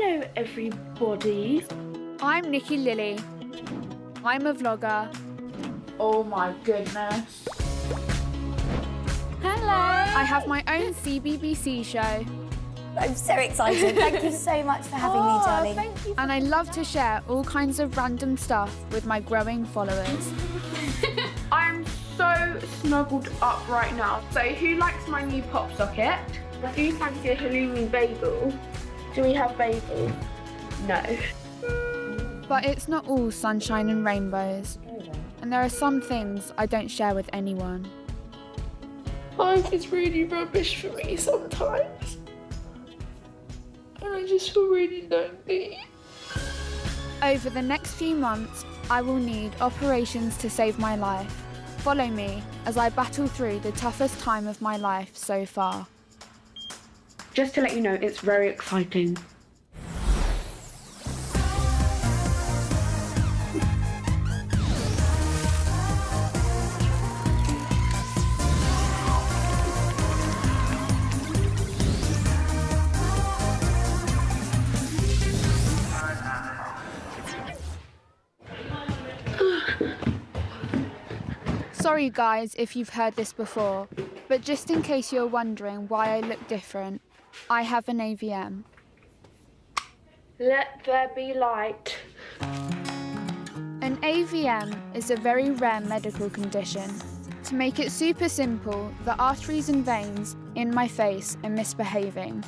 Hello, everybody. I'm Nikki Lilly. I'm a vlogger. Oh my goodness. Hello! I have my own CBBC show. I'm so excited. Thank you so much for having me, darling. Thank you. And I love to share all kinds of random stuff with my growing followers. I'm so snuggled up right now. So who likes my new pop socket? Do you fancy a halloumi bagel? Do we have bagel? No. But it's not all sunshine and rainbows. And there are some things I don't share with anyone. Life is really rubbish for me sometimes. And I just feel really lonely. Over the next few months, I will need operations to save my life. Follow me as I battle through the toughest time of my life so far. Just to let you know, it's very exciting. Sorry guys if you've heard this before, but just in case you're wondering why I look different, I have an AVM. Let there be light. An AVM is a very rare medical condition. To make it super simple, the arteries and veins in my face are misbehaving,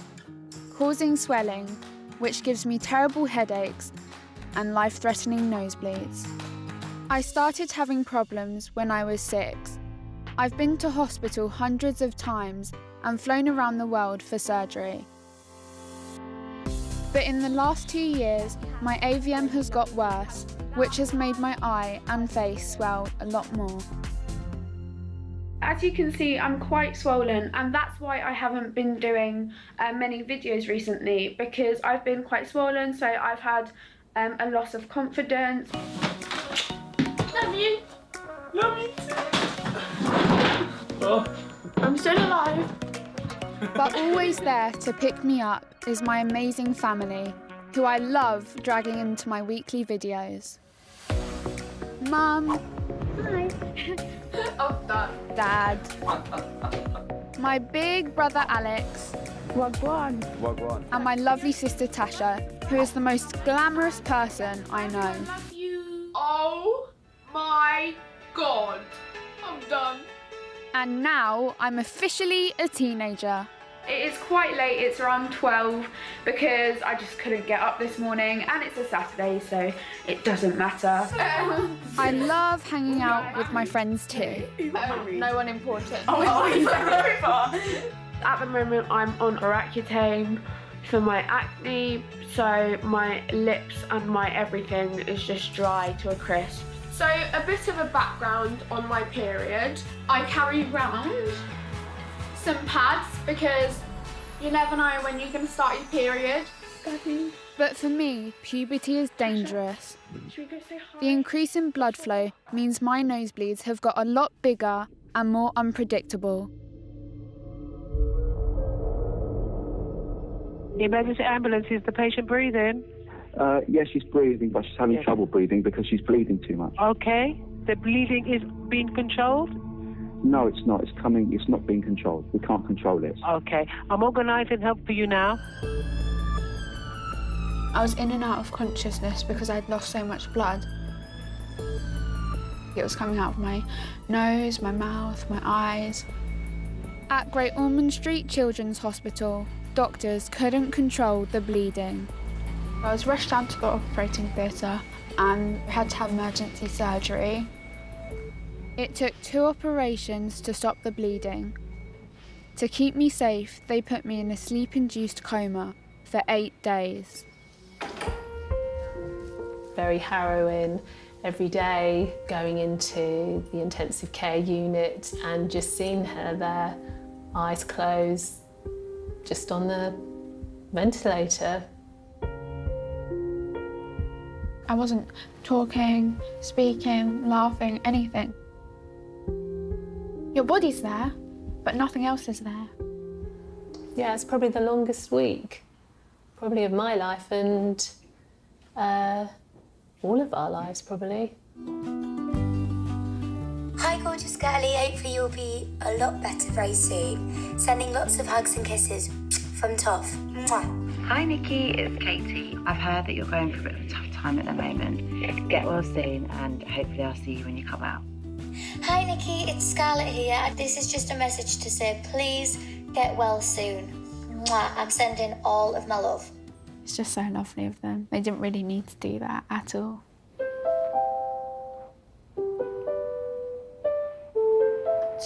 causing swelling, which gives me terrible headaches and life-threatening nosebleeds. I started having problems when I was 6. I've been to hospital hundreds of times and flown around the world for surgery. But in the last 2 years, my AVM has got worse, which has made my eye and face swell a lot more. As you can see, I'm quite swollen, and that's why I haven't been doing many videos recently, because I've been quite swollen, so I've had a loss of confidence. Love you. Love you too. Oh. I'm still alive. But always there to pick me up is my amazing family, who I love dragging into my weekly videos. Mum. Hi. Oh, Dad. My big brother Alex. Wagwan. Wagwan. And my lovely sister Tasha, who is the most glamorous person I know. I love you. Oh my God. I'm done. And now I'm officially a teenager. It is quite late, it's around 12, because I just couldn't get up this morning, and it's a Saturday, so it doesn't matter. I love hanging out with my friends too. No one important. Oh, you went very far. At the moment, I'm on Accutane for my acne, so my lips and my everything is just dry to a crisp. So a bit of a background on my period. I carry around some pads because you never know when you're going to start your period. But for me, puberty is dangerous. Should we go say hi? The increase in blood flow means my nosebleeds have got a lot bigger and more unpredictable. The emergency ambulance, is the patient breathing? Yes, she's breathing, but she's having trouble breathing because she's bleeding too much. Okay. The bleeding is being controlled? No, it's not. It's not being controlled. We can't control it. Okay. I'm organising help for you now. I was in and out of consciousness because I'd lost so much blood. It was coming out of my nose, my mouth, my eyes. At Great Ormond Street Children's Hospital, doctors couldn't control the bleeding. I was rushed down to the operating theatre and had to have emergency surgery. It took 2 operations to stop the bleeding. To keep me safe, they put me in a sleep-induced coma for 8 days. Very harrowing every day, going into the intensive care unit and just seeing her there, eyes closed, just on the ventilator. I wasn't talking, speaking, laughing, anything. Your body's there, but nothing else is there. Yeah, it's probably the longest week. probably of my life and all of our lives, probably. Hi, gorgeous girlie. Hopefully you'll be a lot better very soon. Sending lots of hugs and kisses from Toff. Mwah. Hi Nikki, it's Katie. I've heard that you're going through a bit of a tough time at the moment. Get well soon and hopefully I'll see you when you come out. Hi, Nikki. It's Scarlett here. This is just a message to say please get well soon. Mwah. I'm sending all of my love. It's just so lovely of them. They didn't really need to do that at all.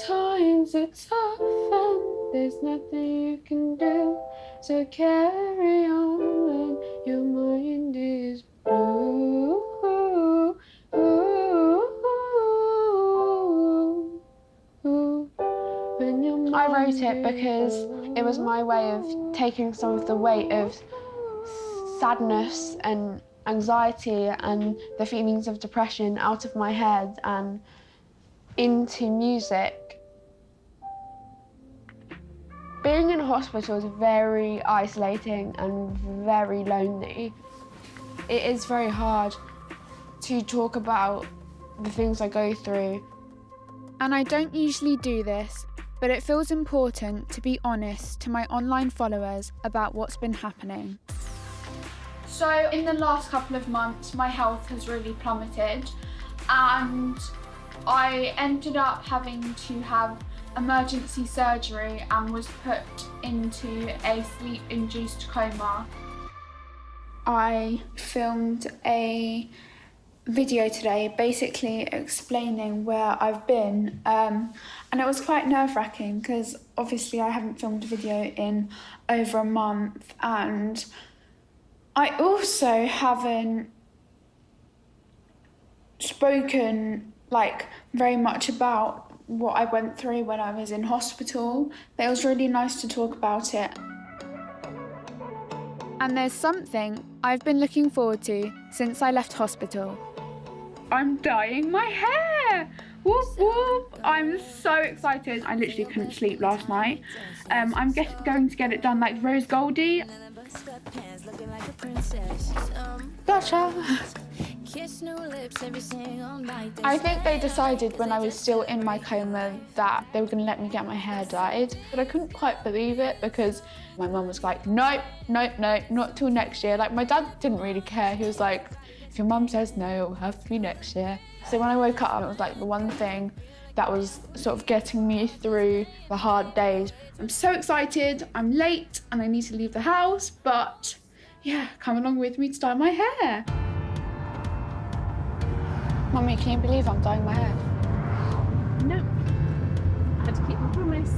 Times are tough and there's nothing you can do, so carry on when your mind is blue. I wrote it because it was my way of taking some of the weight of sadness and anxiety and the feelings of depression out of my head and into music. Being in a hospital is very isolating and very lonely. It is very hard to talk about the things I go through. And I don't usually do this, but it feels important to be honest to my online followers about what's been happening. So in the last couple of months, my health has really plummeted and I ended up having to have emergency surgery and was put into a sleep-induced coma. I filmed a video today basically explaining where I've been and it was quite nerve-wracking because obviously I haven't filmed a video in over a month and I also haven't spoken very much about what I went through when I was in hospital, but it was really nice to talk about it. And there's something I've been looking forward to since I left hospital. I'm dyeing my hair! Whoop whoop! I'm so excited. I literally couldn't sleep last night. I'm going to get it done like Rose Goldie. Gotcha! I think they decided when I was still in my coma that they were going to let me get my hair dyed. But I couldn't quite believe it because my mum was like, nope, not till next year. My dad didn't really care. He was like, if your mum says no, it'll have to be next year. So when I woke up, it was the one thing that was sort of getting me through the hard days. I'm so excited, I'm late and I need to leave the house, but yeah, come along with me to dye my hair. Mummy, can you believe I'm dyeing my hair? No. I had to keep my promise.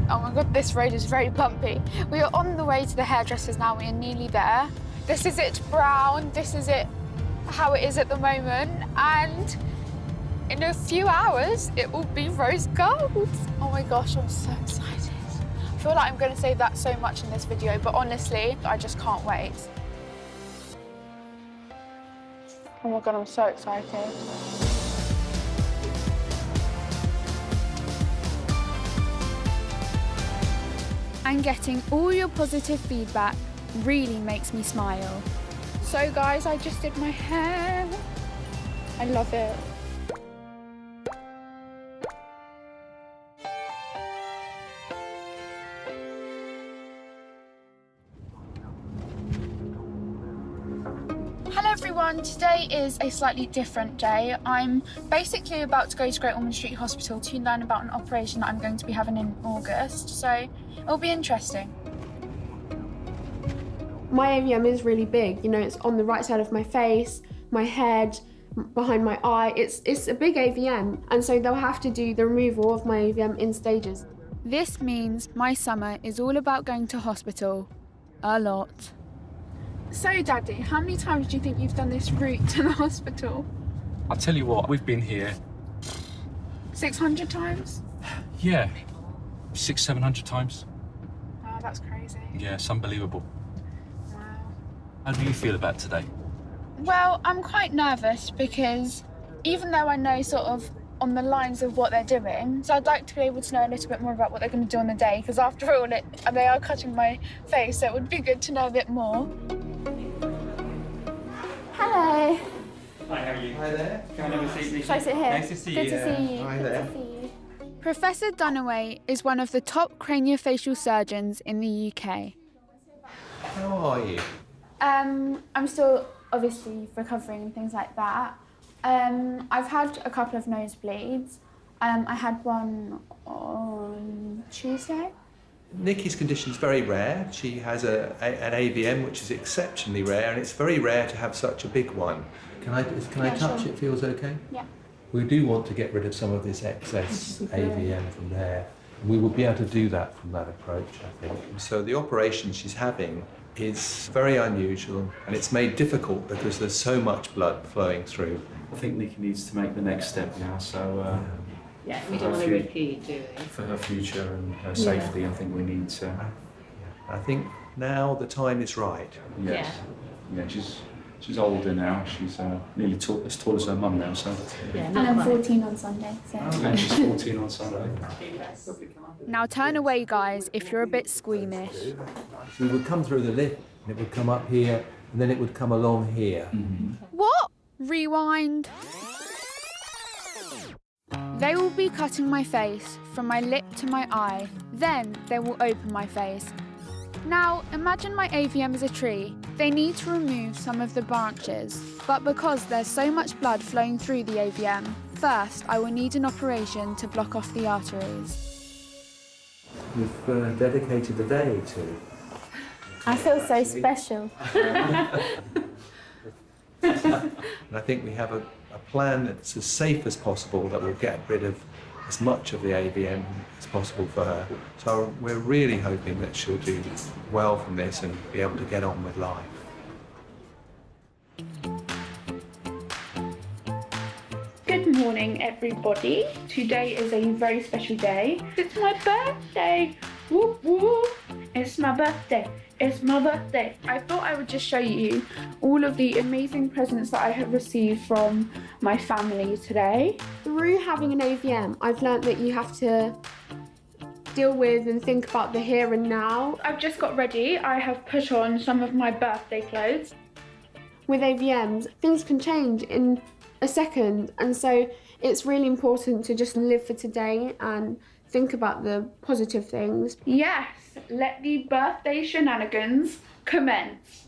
Oh my god, this road is very bumpy. We are on the way to the hairdressers now, we are nearly there. This is it brown, this is it how it is at the moment, and in a few hours it will be rose gold. Oh my gosh, I'm so excited. I feel like I'm going to say that so much in this video, but honestly, I just can't wait. Oh my god, I'm so excited. And getting all your positive feedback really makes me smile. So guys, I just did my hair. I love it. Hello everyone, today is a slightly different day. I'm basically about to go to Great Ormond Street Hospital to learn about an operation that I'm going to be having in August, so it'll be interesting. My AVM is really big, it's on the right side of my face, my head, behind my eye. It's a big AVM, and so they'll have to do the removal of my AVM in stages. This means my summer is all about going to hospital. A lot. So Daddy, how many times do you think you've done this route to the hospital? I'll tell you what, we've been here. 600 times? Yeah, 600-700 times. Oh, that's crazy. Yeah, it's unbelievable. Wow. How do you feel about today? Well, I'm quite nervous because even though I know sort of on the lines of what they're doing. So I'd like to be able to know a little bit more about what they're going to do on the day, because after all, they are cutting my face, so it would be good to know a bit more. Hello. Hi, how are you? Hi there. Can I have a seat, please? Shall I sit here? Nice to see you. Good to see you. Hi Good there. to see you. Professor Dunaway is one of the top craniofacial surgeons in the UK. How are you? I'm still obviously recovering and things like that. I've had a couple of nosebleeds. I had one on Tuesday. Nikki's condition is very rare. She has an AVM, which is exceptionally rare, and it's very rare to have such a big one. Can I touch sure. it? Feels okay? Yeah. We do want to get rid of some of this excess AVM from there. We will be able to do that from that approach, I think. So the operation she's having is very unusual, and it's made difficult because there's so much blood flowing through. I think Nikki needs to make the next step now, so Yeah, we don't want to repeat, do we? for her future and her safety, I think we need to. I think now the time is right. Yes. Yeah, she's older now. She's nearly as tall as her mum now, so. Yeah, And I'm 14 on Sunday, so... And she's 14 on Sunday. Now turn away, guys, if you're a bit squeamish. We would come through the lift, and it would come up here, and then it would come along here. What? Rewind. They will be cutting my face from my lip to my eye. Then they will open my face. Now, imagine my AVM is a tree. They need to remove some of the branches. But because there's so much blood flowing through the AVM, first I will need an operation to block off the arteries. We've dedicated the day to. I feel so special. And I think we have a plan that's as safe as possible, that will get rid of as much of the AVM as possible for her. So we're really hoping that she'll do well from this and be able to get on with life. Good morning, everybody. Today is a very special day. It's my birthday. Whoop whoop. It's my birthday. It's my birthday. I thought I would just show you all of the amazing presents that I have received from my family today. Through having an AVM, I've learnt that you have to deal with and think about the here and now. I've just got ready. I have put on some of my birthday clothes. With AVMs, things can change in a second, and so it's really important to just live for today and think about the positive things. Yes, let the birthday shenanigans commence.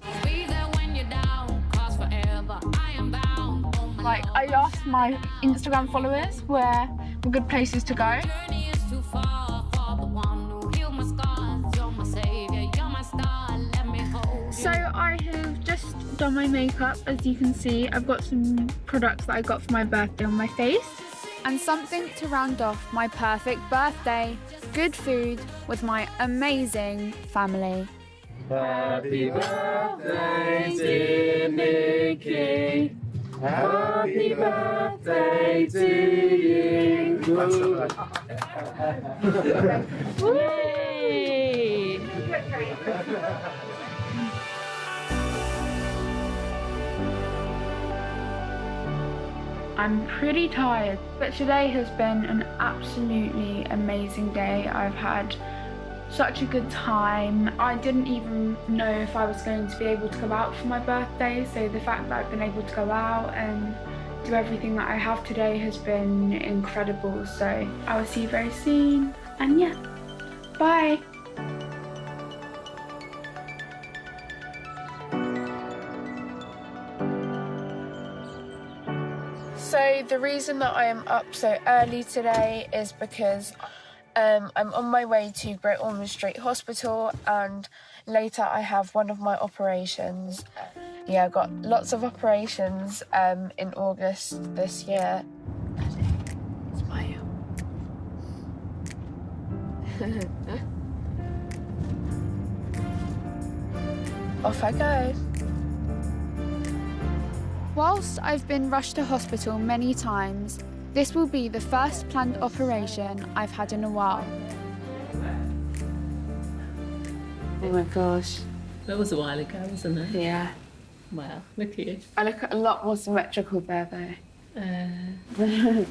Like, I asked my Instagram followers where were good places to go. So I have just done my makeup. As you can see, I've got some products that I got for my birthday on my face. And something to round off my perfect birthday. Good food with my amazing family. Happy birthday, dear Nikki. Happy birthday to you. Whee! I'm pretty tired, but today has been an absolutely amazing day. I've had such a good time. I didn't even know if I was going to be able to go out for my birthday, so the fact that I've been able to go out and do everything that I have today has been incredible. So I will see you very soon, and yeah, bye. So the reason that I am up so early today is because I'm on my way to Great Ormond Street Hospital, and later I have one of my operations. Yeah, I got lots of operations in August this year. Smile. Off I go. Whilst I've been rushed to hospital many times, this will be the first planned operation I've had in a while. Oh my gosh. That was a while ago, wasn't it? Yeah. Wow, look at you. I look a lot more symmetrical there though.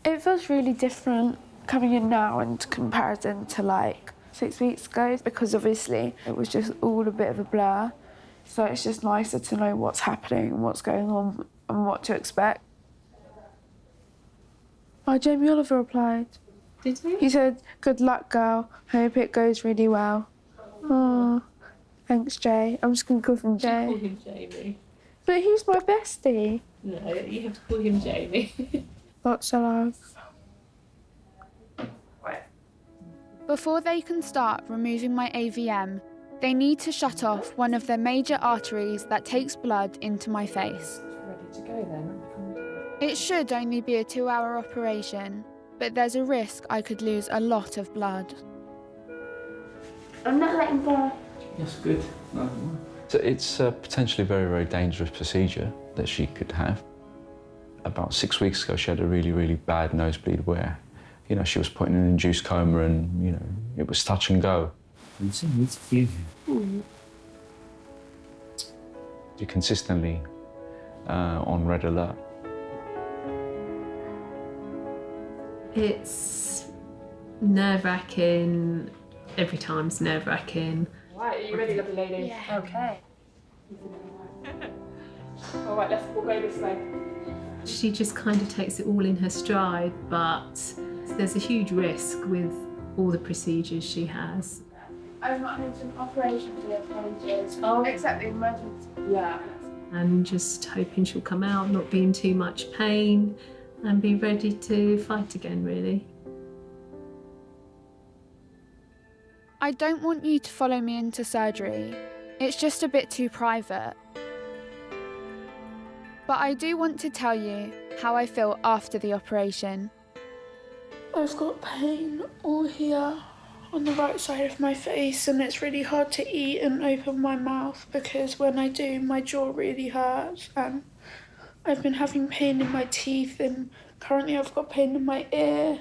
It feels really different coming in now in comparison to like 6 weeks ago, because obviously it was just all a bit of a blur. So it's just nicer to know what's happening and what's going on and what to expect. Oh, Jamie Oliver replied. Did he? He said, "Good luck, girl. Hope it goes really well." Oh, thanks, Jay. I'm just going to call him Jay. Call him Jamie. But he's my bestie. No, you have to call him Jamie. Lots of love. Before they can start removing my AVM, they need to shut off one of the major arteries that takes blood into my face. Ready to go then? It should only be a 2-hour operation, but there's a risk I could lose a lot of blood. I'm not letting go. Yes, good. No. So it's a potentially very, very dangerous procedure that she could have. About 6 weeks ago, she had a really, really bad nosebleed where, you know, she was put in an induced coma and, you know, it was touch and go. You're consistently on red alert. It's nerve-wracking. Every time's nerve-wracking. Right, are you ready, lovely lady? Yeah. Okay. All right, we'll go this way. She just kind of takes it all in her stride, but there's a huge risk with all the procedures she has. I've not had an operation for ages. Except the emergency. Yeah. And just hoping she'll come out, not be in too much pain, and be ready to fight again, really. I don't want you to follow me into surgery. It's just a bit too private. But I do want to tell you how I feel after the operation. I've got pain all here on the right side of my face, and it's really hard to eat and open my mouth because when I do, my jaw really hurts, and I've been having pain in my teeth, and currently I've got pain in my ear.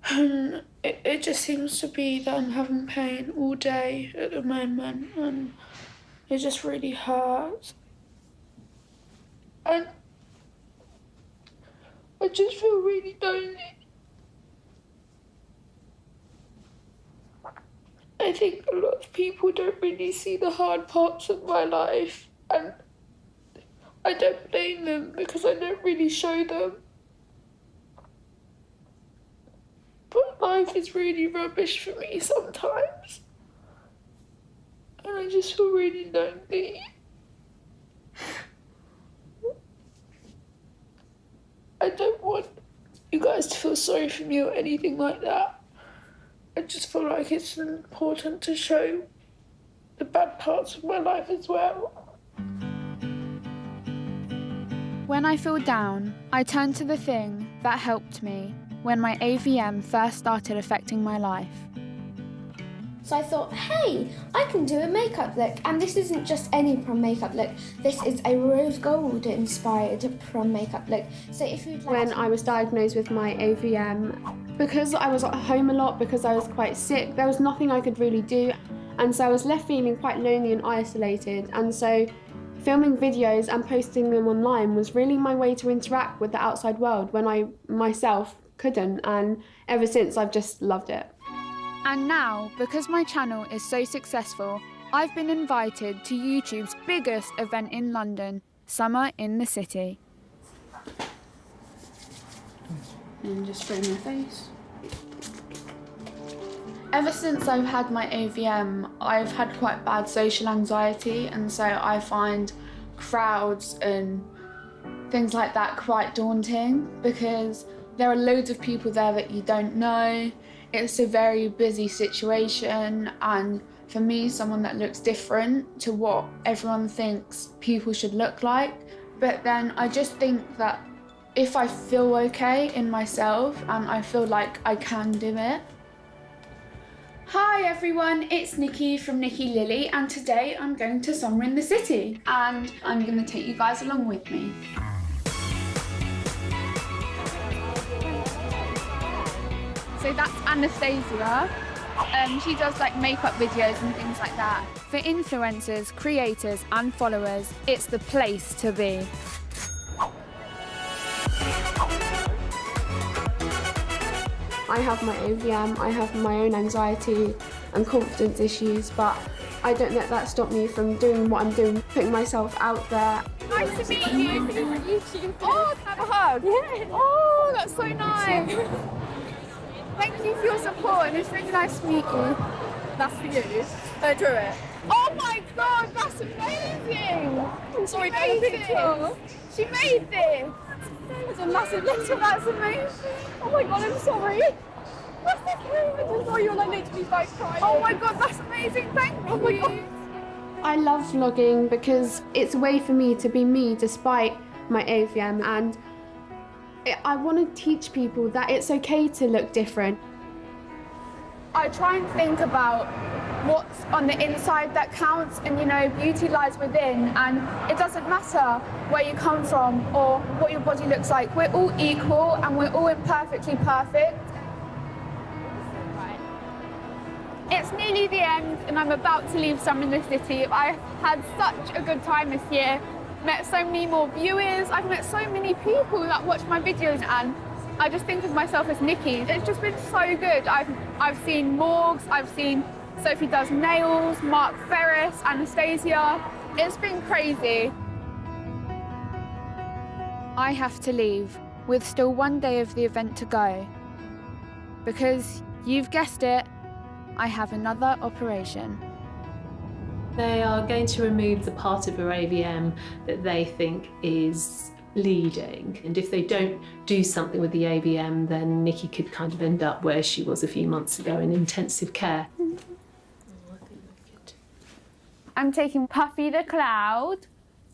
And it just seems to be that I'm having pain all day at the moment, and it just really hurts. And I just feel really lonely. I think a lot of people don't really see the hard parts of my life, and I don't blame them because I don't really show them. But life is really rubbish for me sometimes, and I just feel really lonely. I don't want you guys to feel sorry for me or anything like that. I just feel like it's important to show the bad parts of my life as well. When I feel down, I turn to the thing that helped me when my AVM first started affecting my life. So I thought, hey, I can do a makeup look. And this isn't just any prom makeup look. This is a rose gold inspired prom makeup look. So if you'd like When I was diagnosed with my AVM, because I was at home a lot, because I was quite sick, there was nothing I could really do. And so I was left feeling quite lonely and isolated. And so filming videos and posting them online was really my way to interact with the outside world when I myself couldn't. And ever since, I've just loved it. And now, because my channel is so successful, I've been invited to YouTube's biggest event in London, Summer in the City. And just frame your face. Ever since I've had my AVM, I've had quite bad social anxiety, and so I find crowds and things like that quite daunting because there are loads of people there that you don't know. It's a very busy situation, and for me, someone that looks different to what everyone thinks people should look like. But then I just think that if I feel okay in myself and I feel like I can do it. Hi everyone, it's Nikki from Nikki Lily, and today I'm going to Summer in the City, and I'm going to take you guys along with me. So that's Anastasia. She does like makeup videos and things like that. For influencers, creators and followers, it's the place to be. I have my AVM, I have my own anxiety and confidence issues, but I don't let that stop me from doing what I'm doing, putting myself out there. Nice to meet you. Oh, can I have a hug? Yeah. Oh, that's so nice. Thank you for your support, and it's really nice to meet you. That's for you. I drew it. Oh my God, that's amazing! I'm sorry, she made it. She made this. It's a massive letter. That's amazing. Oh my God, I'm sorry. That's okay. I just saw you and I literally like crying. Oh my God, that's amazing. Thank you. Oh my God. I love vlogging because it's a way for me to be me despite my AVM, and I want to teach people that it's okay to look different. I try and think about what's on the inside that counts, and you know, beauty lies within, and it doesn't matter where you come from or what your body looks like. We're all equal and we're all imperfectly perfect. It's nearly the end and I'm about to leave Summer in the City. I've had such a good time this year, met so many more viewers, I've met so many people that watch my videos, and I just think of myself as Nikki. It's just been so good. I've seen Morgs, I've seen Sophie Does Nails, Mark Ferris, Anastasia. It's been crazy. I have to leave with still one day of the event to go because, you've guessed it, I have another operation. They are going to remove the part of her AVM that they think is leading. And if they don't do something with the AVM, then Nikki could kind of end up where she was a few months ago in intensive care. I'm taking Puffy the Cloud,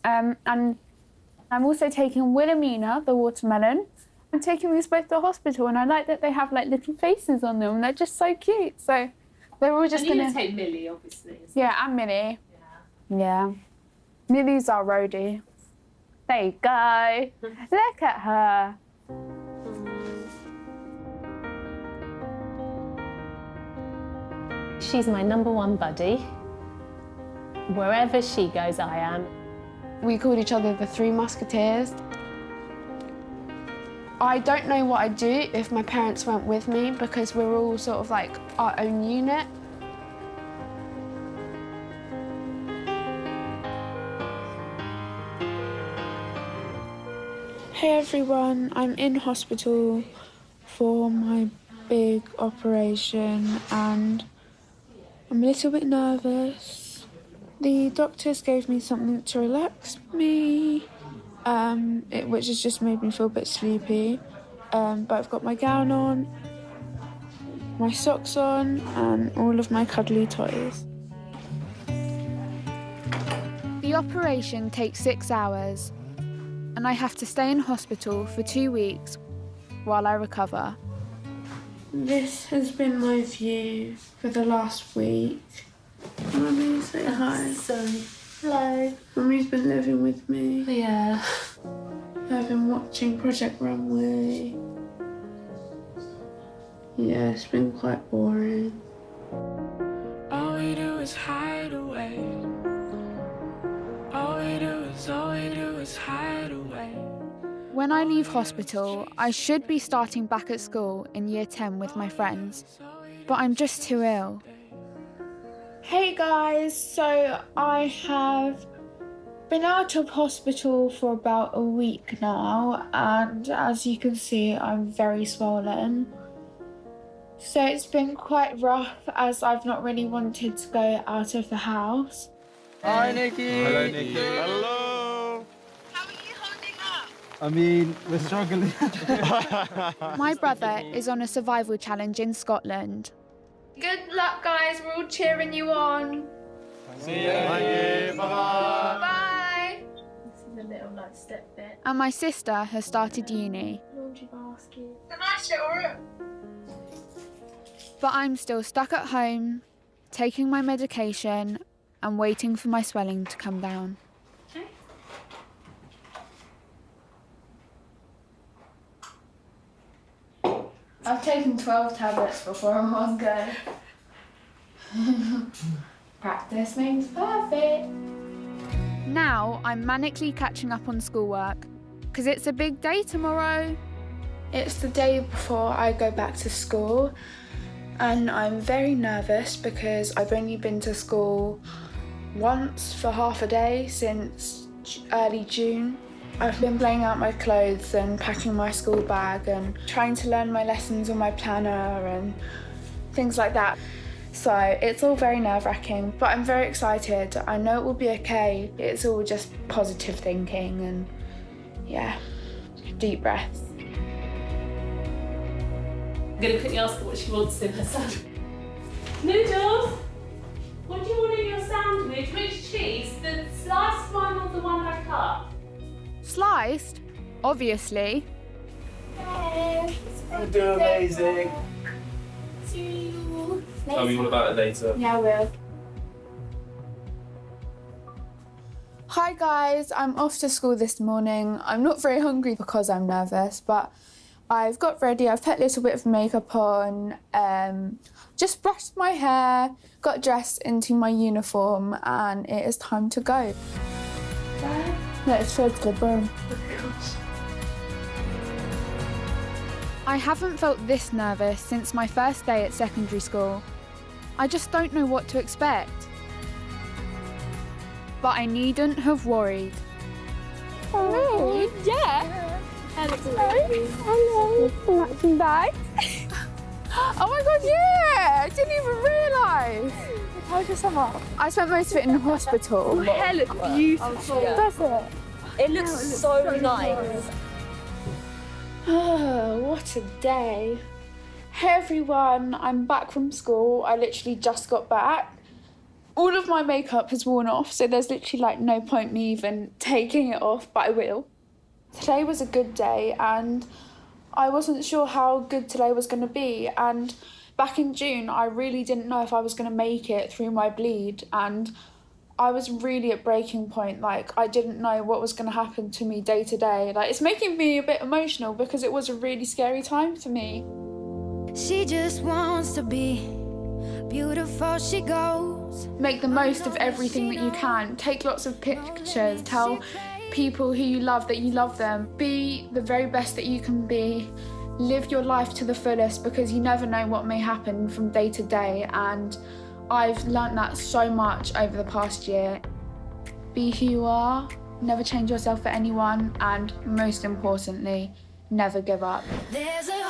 and I'm also taking Wilhelmina the watermelon. I'm taking these both to the hospital, and I like that they have like little faces on them. They're just so cute. So they're all just gonna take Millie, obviously. Yeah, and Millie. Yeah. Millie's our roadie. There you go. Look at her. She's my #1 buddy. Wherever she goes, I am. We called each other the Three Musketeers. I don't know what I'd do if my parents weren't with me because we're all sort of like our own unit. Hey everyone, I'm in hospital for my big operation and I'm a little bit nervous. The doctors gave me something to relax me, which has just made me feel a bit sleepy. But I've got my gown on, my socks on, and all of my cuddly toys. The operation takes 6 hours, and I have to stay in hospital for 2 weeks while I recover. This has been my view for the last week. Mummy, say hi. Sorry. Hello. Mummy's been living with me. Yeah. I've been watching Project Runway. Yeah, it's been quite boring. All we do is hide away. All we do is hide away. When I leave hospital, I should be starting back at school in year 10 with my friends, but I'm just too ill. Hey guys, so I have been out of hospital for about a week now, and as you can see, I'm very swollen. So it's been quite rough as I've not really wanted to go out of the house. Hi, Nikki. Hello, Nikki. Hello. How are you holding up? I mean, we're struggling. My brother is on a survival challenge in Scotland. Good luck, guys. We're all cheering you on. See ya. Bye. Bye. Bye. This is a little like step bit. And my sister has started uni. Laundry basket. It's a nice little room. But I'm still stuck at home, taking my medication and waiting for my swelling to come down. I've taken 12 tablets before in one go. Practice makes perfect. Now I'm manically catching up on schoolwork, because it's a big day tomorrow. It's the day before I go back to school and I'm very nervous because I've only been to school once for half a day since early June. I've been laying out my clothes and packing my school bag and trying to learn my lessons on my planner and things like that. So it's all very nerve-wracking, but I'm very excited. I know it will be okay. It's all just positive thinking and yeah, deep breaths. I'm going to quickly ask her what she wants in her sandwich. Noodles, what do you want in your sandwich? Which cheese? The sliced one or the one I cut? Sliced? Obviously. You're doing amazing. Tell me all about it later. Yeah, I will. Hi guys, I'm off to school this morning. I'm not very hungry because I'm nervous, but I've got ready, I've put a little bit of makeup on, just brushed my hair, got dressed into my uniform, and it is time to go. Let's go to the burn. I haven't felt this nervous since my first day at secondary school. I just don't know what to expect. But I needn't have worried. Oh, yeah. Hello. Relaxing bag. Oh my god, yeah! I didn't even realise. How's your summer? I spent most of it in the hospital. Your hair looks beautiful. Does it? It looks so nice. Oh, what a day. Hey everyone, I'm back from school. I literally just got back. All of my makeup has worn off, so there's literally like no point me even taking it off, but I will. Today was a good day and I wasn't sure how good today was going to be, and back in June I really didn't know if I was going to make it through my bleed, and I was really at breaking point. Like, I didn't know what was going to happen to me day to day. Like, it's making me a bit emotional because it was a really scary time for me. She just wants to be beautiful, she goes. Make the most of everything that you can. Take lots of pictures. Tell people who you love that you love them. Be the very best that you can be. Live your life to the fullest because you never know what may happen from day to day, and I've learnt that so much over the past year. Be who you are, never change yourself for anyone, and most importantly, never give up. There's a